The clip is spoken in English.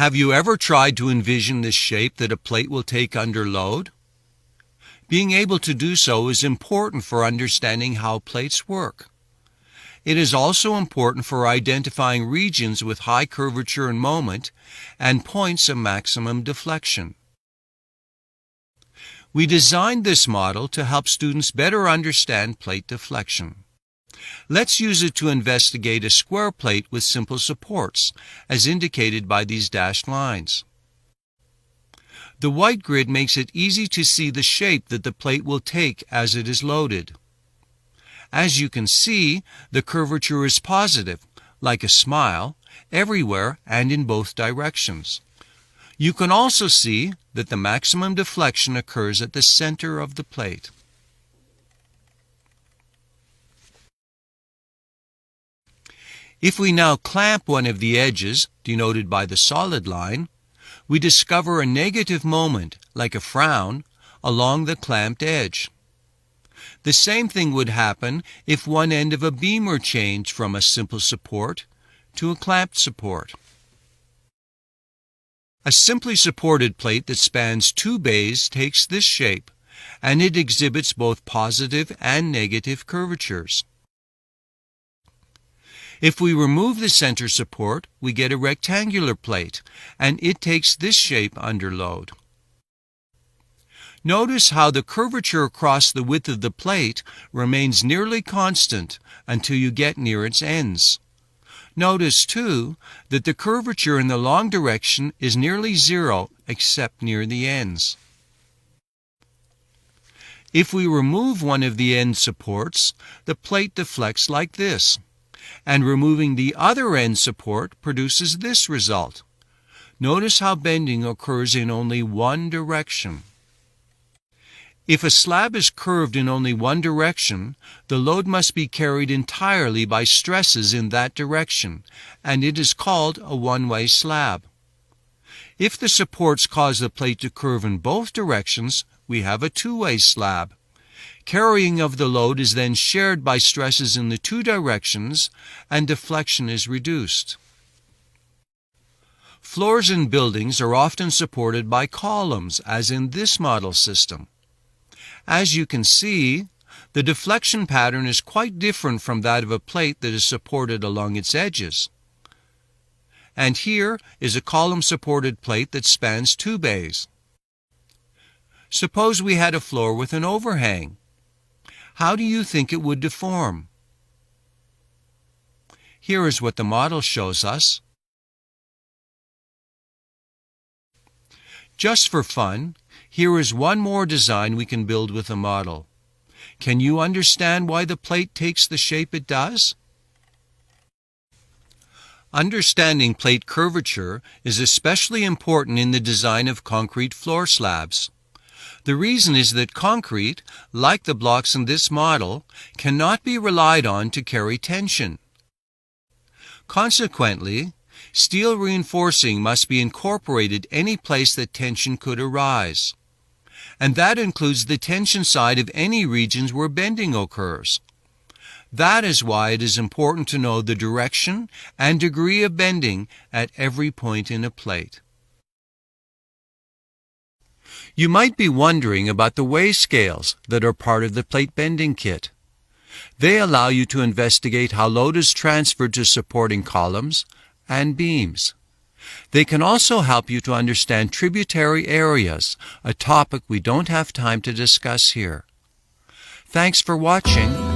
Have you ever tried to envision the shape that a plate will take under load? Being able to do so is important for understanding how plates work. It is also important for identifying regions with high curvature and moment and points of maximum deflection. We designed this model to help students better understand plate deflection. Let's use it to investigate a square plate with simple supports, as indicated by these dashed lines. The white grid makes it easy to see the shape that the plate will take as it is loaded. As you can see, the curvature is positive, like a smile, everywhere and in both directions. You can also see that the maximum deflection occurs at the center of the plate. If we now clamp one of the edges, denoted by the solid line, we discover a negative moment, like a frown, along the clamped edge. The same thing would happen if one end of a beam were changed from a simple support to a clamped support. A simply supported plate that spans two bays takes this shape, and it exhibits both positive and negative curvatures. If we remove the center support, we get a rectangular plate, and it takes this shape under load. Notice how the curvature across the width of the plate remains nearly constant until you get near its ends. Notice, too, that the curvature in the long direction is nearly zero except near the ends. If we remove one of the end supports, the plate deflects like this, and removing the other end support produces this result. Notice how bending occurs in only one direction. If a slab is curved in only one direction, the load must be carried entirely by stresses in that direction, and it is called a one-way slab. If the supports cause the plate to curve in both directions, we have a two-way slab. Carrying of the load is then shared by stresses in the two directions, and deflection is reduced. Floors in buildings are often supported by columns, as in this model system. As you can see, the deflection pattern is quite different from that of a plate that is supported along its edges. And here is a column-supported plate that spans two bays. Suppose we had a floor with an overhang. How do you think it would deform? Here is what the model shows us. Just for fun, here is one more design we can build with a model. Can you understand why the plate takes the shape it does? Understanding plate curvature is especially important in the design of concrete floor slabs. The reason is that concrete, like the blocks in this model, cannot be relied on to carry tension. Consequently, steel reinforcing must be incorporated any place that tension could arise. And that includes the tension side of any regions where bending occurs. That is why it is important to know the direction and degree of bending at every point in a plate. You might be wondering about the weigh scales that are part of the plate bending kit. They allow you to investigate how load is transferred to supporting columns and beams. They can also help you to understand tributary areas, a topic we don't have time to discuss here. Thanks for watching.